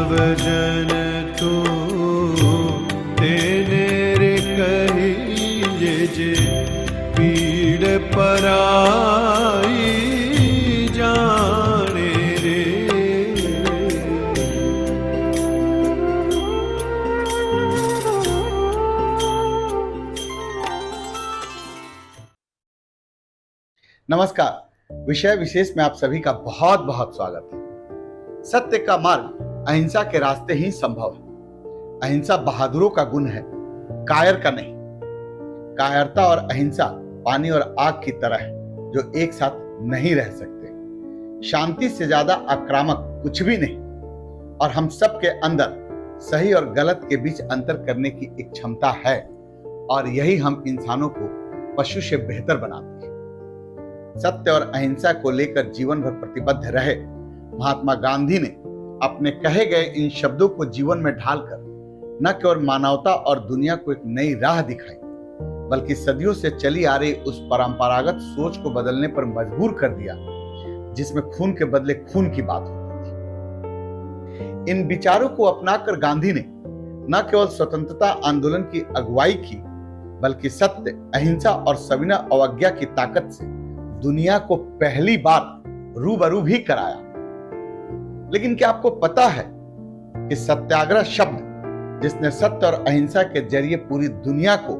सब जन तू तेने रे कही जे पीड़ पराई जाने रे। नमस्कार। विषय विशेष में आप सभी का बहुत बहुत स्वागत है। सत्य का मार्ग अहिंसा के रास्ते ही संभव है। अहिंसा बहादुरों का गुण है, कायर का नहीं। कायरता और अहिंसा पानी और आग की तरह है जो एक साथ नहीं रह सकते। शांति से ज्यादा आक्रामक कुछ भी नहीं, और हम सब के अंदर सही और गलत के बीच अंतर करने की एक क्षमता है, और यही हम इंसानों को पशु से बेहतर बनाती है। सत्य और अहिंसा को लेकर जीवन भर प्रतिबद्ध रहे महात्मा गांधी ने अपने कहे गए इन शब्दों को जीवन में ढालकर न केवल मानवता और दुनिया को एक नई राह दिखाई, बल्कि सदियों से चली आ रही उस परंपरागत सोच को बदलने पर मजबूर कर दिया जिसमें खून के बदले खून की बात होती थी। इन विचारों को अपनाकर गांधी ने न केवल स्वतंत्रता आंदोलन की अगुवाई की, बल्कि सत्य, अहिंसा और सविनय अवज्ञा की ताकत से दुनिया को पहली बार रूबरू भी कराया। लेकिन क्या आपको पता है कि सत्याग्रह शब्द, जिसने सत्य और अहिंसा के जरिए पूरी दुनिया को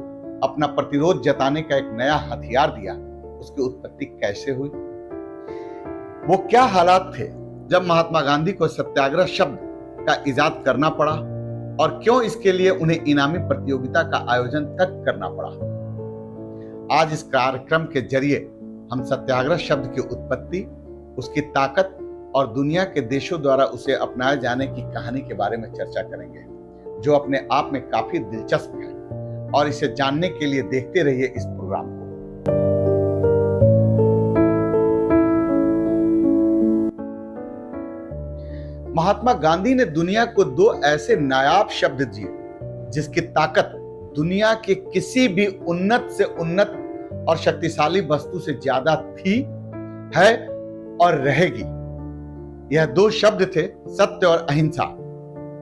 अपना प्रतिरोध जताने का एक नया हथियार दिया, उसकी उत्पत्ति कैसे हुई? वो क्या हालात थे जब महात्मा गांधी को सत्याग्रह शब्द का इजाद करना पड़ा, और क्यों इसके लिए उन्हें इनामी प्रतियोगिता का आयोजन तक करना पड़ा? आज इस कार्यक्रम के जरिए हम सत्याग्रह शब्द की उत्पत्ति, उसकी ताकत और दुनिया के देशों द्वारा उसे अपनाए जाने की कहानी के बारे में चर्चा करेंगे, जो अपने आप में काफी दिलचस्प है। और इसे जानने के लिए देखते रहिए इस प्रोग्राम को। महात्मा गांधी ने दुनिया को दो ऐसे नायाब शब्द दिए जिसकी ताकत दुनिया के किसी भी उन्नत से उन्नत और शक्तिशाली वस्तु से ज्यादा थी, है और रहेगी। यह दो शब्द थे, सत्य और अहिंसा।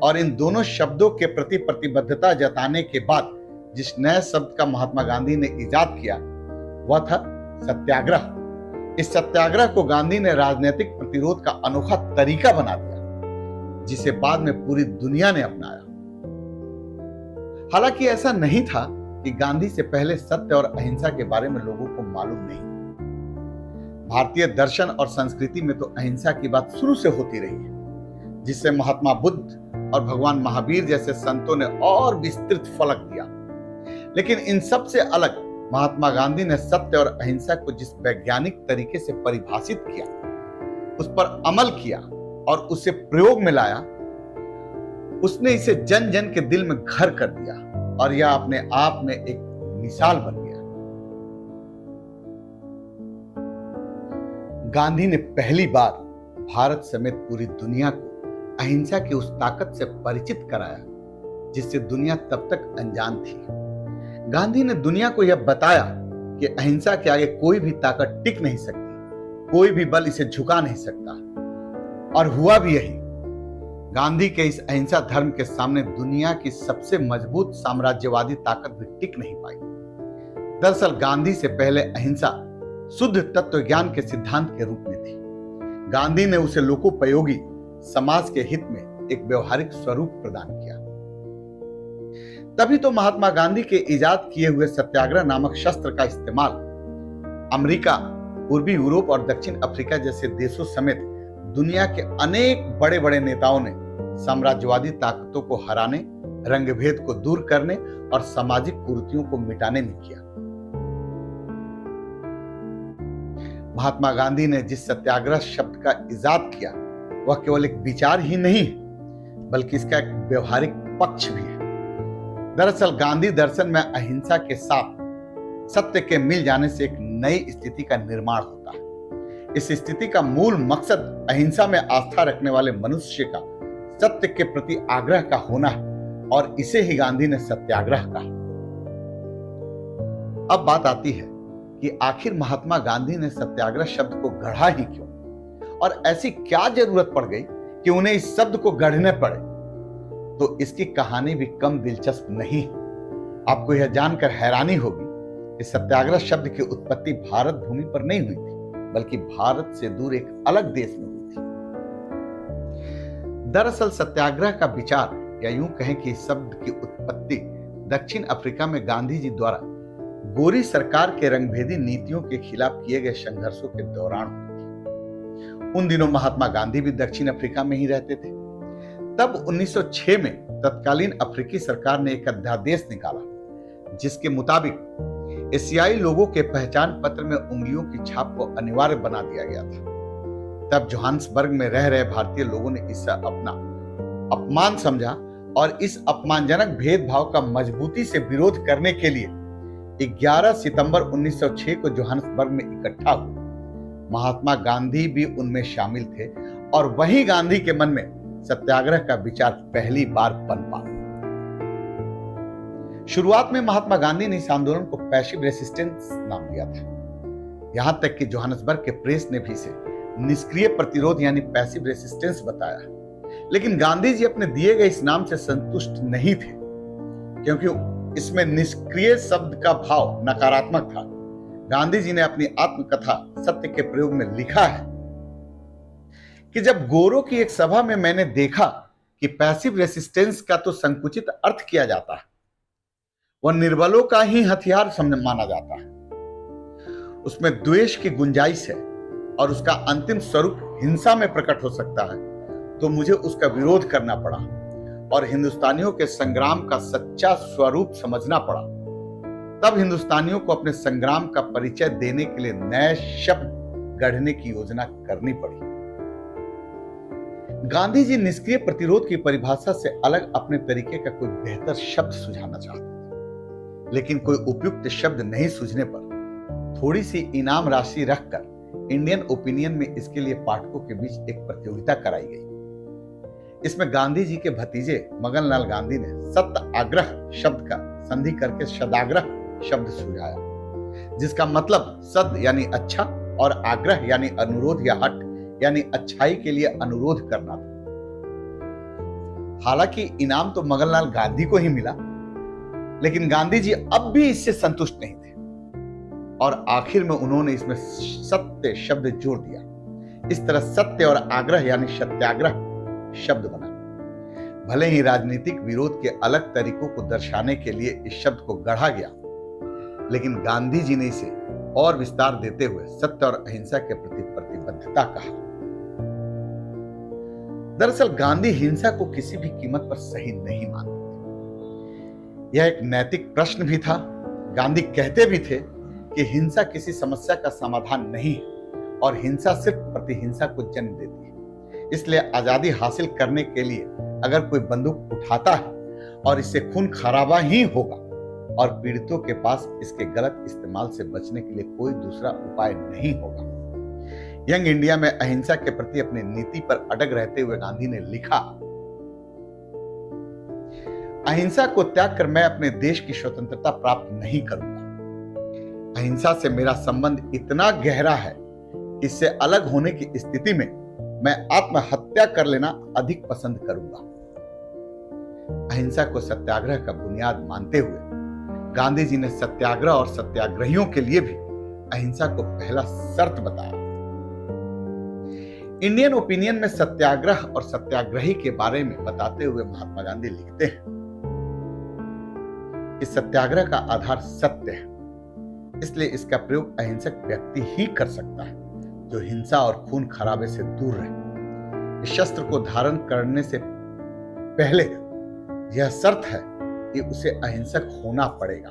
और इन दोनों शब्दों के प्रति प्रतिबद्धता जताने के बाद जिस नए शब्द का महात्मा गांधी ने इजाद किया, वह था सत्याग्रह। इस सत्याग्रह को गांधी ने राजनीतिक प्रतिरोध का अनोखा तरीका बना दिया, जिसे बाद में पूरी दुनिया ने अपनाया। हालांकि ऐसा नहीं था कि गांधी से पहले सत्य और अहिंसा के बारे में लोगों को मालूम नहीं। भारतीय दर्शन और संस्कृति में तो अहिंसा की बात शुरू से होती रही है, जिससे महात्मा बुद्ध और भगवान महावीर जैसे संतों ने और विस्तृत फलक दिया। लेकिन इन सब से अलग महात्मा गांधी ने सत्य और अहिंसा को जिस वैज्ञानिक तरीके से परिभाषित किया, उस पर अमल किया और उसे प्रयोग में लाया, उसने इसे जन जन के दिल में घर कर दिया, और यह अपने आप में एक मिसाल बन गया। गांधी ने पहली बार भारत समेत पूरी दुनिया को अहिंसा की उस ताकत से परिचित कराया जिससे दुनिया तब तक अनजान थी। गांधी ने दुनिया को यह बताया कि अहिंसा के आगे कोई भी ताकत टिक नहीं सकती, कोई भी बल इसे झुका नहीं सकता, और हुआ भी यही। गांधी के इस अहिंसा धर्म के सामने दुनिया की सबसे मजबूत साम्राज्यवादी ताकत भी टिक नहीं पाई। दरअसल गांधी से पहले अहिंसा शुद्ध तत्व ज्ञान के सिद्धांत के रूप में थी। गांधी ने उसे लोकोपयोगी समाज के हित में एक व्यवहारिक स्वरूप प्रदान किया। तभी तो महात्मा गांधी के इजाद किए हुए सत्याग्रह नामक शस्त्र का इस्तेमाल अमेरिका, पूर्वी यूरोप और दक्षिण अफ्रीका जैसे देशों समेत दुनिया के अनेक बड़े बड़े नेताओं ने साम्राज्यवादी ताकतों को हराने, रंगभेद को दूर करने और सामाजिक कुरीतियों को मिटाने में किया। महात्मा गांधी ने जिस सत्याग्रह शब्द का इजाद किया, वह केवल एक विचार ही नहीं है, बल्कि इसका एक व्यवहारिक पक्ष भी है। दरअसल गांधी दर्शन में अहिंसा के साथ सत्य के मिल जाने से एक नई स्थिति का निर्माण होता है। इस स्थिति का मूल मकसद अहिंसा में आस्था रखने वाले मनुष्य का सत्य के प्रति आग्रह का होना है, और इसे ही गांधी ने सत्याग्रह कहा। अब बात आती है कि आखिर महात्मा गांधी ने सत्याग्रह शब्द को गढ़ा ही क्यों, और ऐसी क्या जरूरत पड़ गई कि उन्हें इस शब्द को गढ़ने पड़े तो इसकी कहानी भी कम दिलचस्प नहीं है। आपको यह जानकर हैरानी होगी कि सत्याग्रह शब्द की उत्पत्ति भारत भूमि पर नहीं हुई थी, बल्कि भारत से दूर एक अलग देश में हुई थी। दरअसल सत्याग्रह का विचार, या यूं कहें कि इस शब्द की उत्पत्ति दक्षिण अफ्रीका में गांधी जी द्वारा गोरी सरकार के रंगभेदी नीतियों के खिलाफ किए गए संघर्षों के दौरान हुई थी। उन दिनों महात्मा गांधी भी दक्षिण अफ्रीका में ही रहते थे। तब 1906 में तत्कालीन अफ्रीकी सरकार ने एक अध्यादेश निकाला, जिसके मुताबिक एशियाई लोगों के पहचान पत्र में उंगलियों की छाप को अनिवार्य बना दिया गया था। तब जोहान्सबर्ग में रह रहे भारतीय लोगों ने इसे अपना अपमान समझा और इस अपमानजनक भेदभाव का मजबूती से विरोध करने के लिए 11 सितंबर 1906 को जोहान्सबर्ग में इकट्ठा हुए। महात्मा गांधी भी उनमें शामिल थे और वही गांधी के मन में सत्याग्रह का विचार पहली बार पनपा। शुरुआत में महात्मा गांधी ने इस आंदोलन को पैसिव रेसिस्टेंस नाम दिया था। यहां तक कि जोहान्सबर्ग के प्रेस ने भी इसे निष्क्रिय प्रतिरोध यानी पैसिव रेसिस्टेंस बताया। लेकिन गांधी जी अपने दिए गए इस नाम से संतुष्ट नहीं थे, क्योंकि इसमें निष्क्रिय शब्द का भाव नकारात्मक था। गांधी जी ने अपनी आत्मकथा सत्य के प्रयोग में लिखा है कि जब गोरों की एक सभा में मैंने देखा कि पैसिव रेसिस्टेंस का तो संकुचित अर्थ किया जाता है, वह निर्बलों का ही हथियार माना जाता है, उसमें द्वेष की गुंजाइश है और उसका अंतिम स्वरूप हिंसा में प्रकट हो सकता है, तो मुझे उसका विरोध करना पड़ा और हिंदुस्तानियों के संग्राम का सच्चा स्वरूप समझना पड़ा। तब हिंदुस्तानियों को अपने संग्राम का परिचय देने के लिए नए शब्द गढ़ने की योजना करनी पड़ी। गांधी जी निष्क्रिय प्रतिरोध की परिभाषा से अलग अपने तरीके का कोई बेहतर शब्द सुझाना चाहते थे, लेकिन कोई उपयुक्त शब्द नहीं सूझने पर थोड़ी सी इनाम राशि रखकर इंडियन ओपिनियन में इसके लिए पाठकों के बीच एक प्रतियोगिता कराई गई। इसमें गांधी जी के भतीजे मगन लाल गांधी ने सत्याग्रह शब्द का संधि करके सदाग्रह शब्द सुझाया, जिसका मतलब सद यानी अच्छा और आग्रह यानी अनुरोध या हट यानी अच्छाई के लिए अनुरोध करना था। हालांकि इनाम तो मगन लाल गांधी को ही मिला, लेकिन गांधी जी अब भी इससे संतुष्ट नहीं थे और आखिर में उन्होंने इसमें सत्य शब्द जोड़ दिया। इस तरह सत्य और आग्रह यानी सत्याग्रह शब्द बना। भले ही राजनीतिक विरोध के अलग तरीकों को दर्शाने के लिए इस शब्द को गढ़ा गया, लेकिन गांधी जी ने इसे और विस्तार देते हुए सत्य और अहिंसा के प्रति प्रतिबद्धता कहा। दरअसल गांधी हिंसा को किसी भी कीमत पर सही नहीं मानते थे। यह एक नैतिक प्रश्न भी था। गांधी कहते भी थे कि हिंसा किसी समस्या का समाधान नहीं है और हिंसा सिर्फ प्रतिहिंसा को जन्म देती है। इसलिए आजादी हासिल करने के लिए अगर कोई बंदूक उठाता है और इससे खून खराबा ही होगा और पीड़ितों के पास इसके गलत इस्तेमाल से बचने के लिए कोई दूसरा उपाय नहीं होगा। यंग इंडिया में अहिंसा के प्रति अपनी नीति पर अडग रहते हुए गांधी ने लिखा, अहिंसा को त्याग कर मैं अपने देश की स्वतंत्रता प्राप्त नहीं करूंगा। अहिंसा से मेरा संबंध इतना गहरा है कि इससे अलग होने की स्थिति में मैं आत्महत्या कर लेना अधिक पसंद करूंगा। अहिंसा को सत्याग्रह का बुनियाद मानते हुए गांधी जी ने सत्याग्रह और सत्याग्रहियों के लिए भी अहिंसा को पहला शर्त बताया। इंडियन ओपिनियन में सत्याग्रह और सत्याग्रही के बारे में बताते हुए महात्मा गांधी लिखते हैं कि सत्याग्रह का आधार सत्य है, इसलिए इसका प्रयोग अहिंसक व्यक्ति ही कर सकता है जो हिंसा और खून खराबे से दूर रहे। इस शस्त्र को धारण करने से पहले यह शर्त है कि उसे अहिंसक होना पड़ेगा।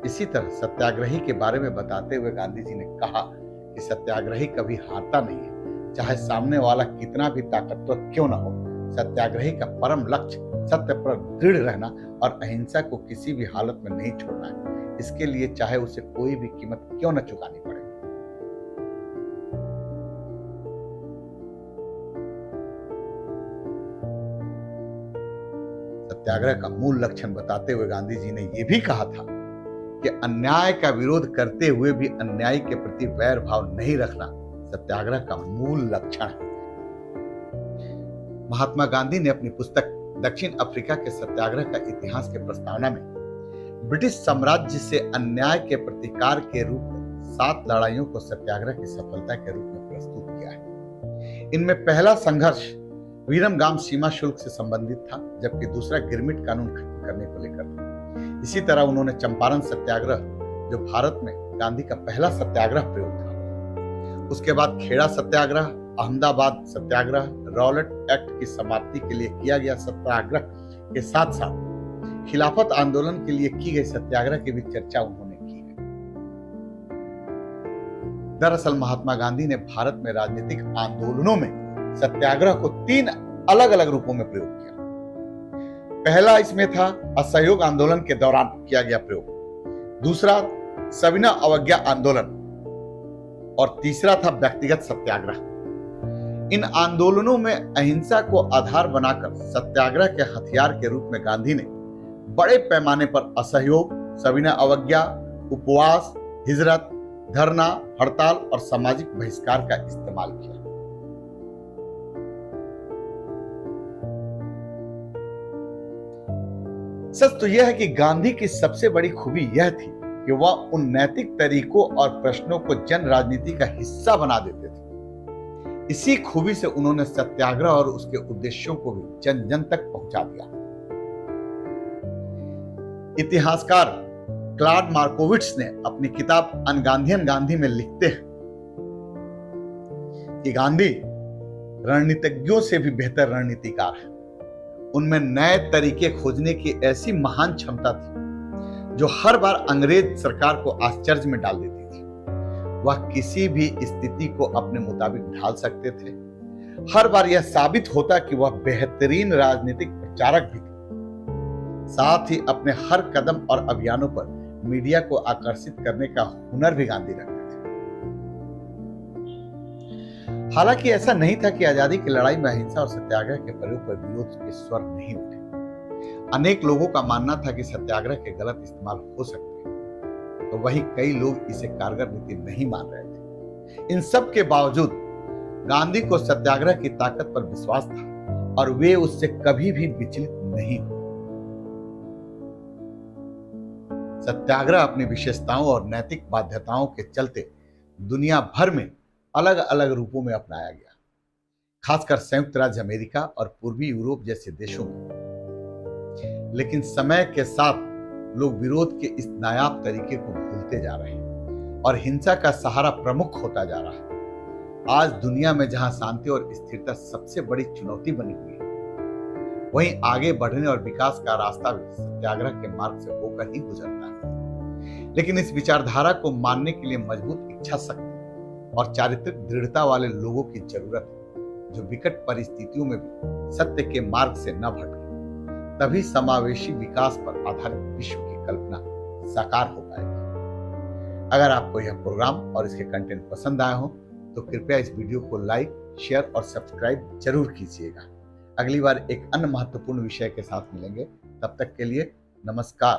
इसी तरह सत्याग्रही के बारे में बताते हुए गांधी जी ने कहा कि सत्याग्रही कभी हारता नहीं है, चाहे सामने वाला कितना भी ताकतवर क्यों ना हो। सत्याग्रही का परम लक्ष्य सत्य पर दृढ़ रहना और अहिंसा को किसी भी हालत में नहीं छोड़ना है, इसके लिए चाहे उसे कोई भी कीमत क्यों न चुकानी पड़े। सत्याग्रह का मूल लक्षण बताते हुए गांधी जी ने यह भी कहा था कि अन्याय का विरोध करते हुए भी अन्यायी के प्रति वैर भाव नहीं रखना सत्याग्रह का मूल लक्षण है। महात्मा गांधी ने अपनी पुस्तक दक्षिण अफ्रीका के सत्याग्रह का इतिहास के प्रस्तावना में ब्रिटिश साम्राज्य से अन्याय के प्रतिकार के रूप में 7 लड़ाइयों को सत्याग्रह की सफलता के रूप में प्रस्तुत किया है। इनमें पहला संघर्ष वीरमगाम सीमा शुल्क से संबंधित था, जबकि दूसरा गिरमिट कानून खत्म करने को लेकर था। इसी तरह उन्होंने चंपारण सत्याग्रह, जो भारत में गांधी का पहला सत्याग्रह प्रयोग था, उसके बाद खेड़ा सत्याग्रह, अहमदाबाद सत्याग्रह, रॉलेट एक्ट की समाप्ति के लिए किया गया सत्याग्रह के साथ साथ खिलाफत आंदोलन के लिए की गई सत्याग्रह की भी चर्चा उन्होंने की है। दरअसल महात्मा गांधी ने भारत में राजनीतिक आंदोलनों में सत्याग्रह को 3 अलग अलग रूपों में प्रयोग किया। पहला इसमें था असहयोग आंदोलन के दौरान किया गया प्रयोग, दूसरा सविनय अवज्ञा आंदोलन और तीसरा था व्यक्तिगत सत्याग्रह। इन आंदोलनों में अहिंसा को आधार बनाकर सत्याग्रह के हथियार के रूप में गांधी ने बड़े पैमाने पर असहयोग, सविनय अवज्ञा, उपवास, हिजरत, धरना, हड़ताल और सामाजिक बहिष्कार का इस्तेमाल किया। सच तो यह है कि गांधी की सबसे बड़ी खूबी यह थी कि वह उन नैतिक तरीकों और प्रश्नों को जन राजनीति का हिस्सा बना देते थे। इसी खूबी से उन्होंने सत्याग्रह और उसके उद्देश्यों को भी जन जन तक पहुंचा दिया। इतिहासकार क्लॉड मार्कोविट्स ने अपनी किताब अनगांधियन गांधी में लिखते हैं कि गांधी रणनीतिज्ञों से भी बेहतर रणनीतिकार है। उनमें नए तरीके खोजने की ऐसी महान क्षमता थी जो हर बार अंग्रेज सरकार को आश्चर्य में डाल देती थी। वह किसी भी स्थिति को अपने मुताबिक ढाल सकते थे। हर बार यह साबित होता कि वह बेहतरीन राजनीतिक प्रचारक भी थे। साथ ही अपने हर कदम और अभियानों पर मीडिया को आकर्षित करने का हुनर भी गांधी रखते थे। हालांकि ऐसा नहीं था कि आजादी की लड़ाई में अहिंसा और सत्याग्रह के प्रयोग पर विरोध के स्वर नहीं उठे। अनेक लोगों का मानना था कि सत्याग्रह के गलत इस्तेमाल हो सकते हैं, तो वहीं कई लोग इसे कारगर नीति नहीं मान रहे थे। इन सब के बावजूद गांधी को सत्याग्रह की ताकत पर विश्वास था और वे उससे कभी भी विचलित नहीं हुए। सत्याग्रह अपनी विशेषताओं और नैतिक बाध्यताओं के चलते दुनिया भर में अलग अलग रूपों में अपनाया गया, खासकर संयुक्त राज्य अमेरिका और पूर्वी यूरोप जैसे देशों में। लेकिन समय के साथ लोग विरोध के इस नायाब तरीके को भूलते जा रहे हैं और हिंसा का सहारा प्रमुख होता जा रहा है। आज दुनिया में जहां शांति और स्थिरता सबसे बड़ी चुनौती बनी हुई है, वहीं आगे बढ़ने और विकास का रास्ता भी सत्याग्रह के मार्ग से होकर ही गुजरता है। लेकिन इस विचारधारा को मानने के लिए मजबूत इच्छा शक्ति और चारित्रिक दृढ़ता वाले लोगों की जरूरत है, जो विकट परिस्थितियों में भी सत्य के मार्ग से न भटके। तभी समावेशी विकास पर आधारित विश्व की कल्पना साकार हो पाएगी। अगर आपको यह प्रोग्राम और इसके कंटेंट पसंद आए हो तो कृपया इस वीडियो को लाइक, शेयर और सब्सक्राइब जरूर कीजिएगा। अगली बार एक अन्य महत्वपूर्ण विषय के साथ मिलेंगे। तब तक के लिए नमस्कार।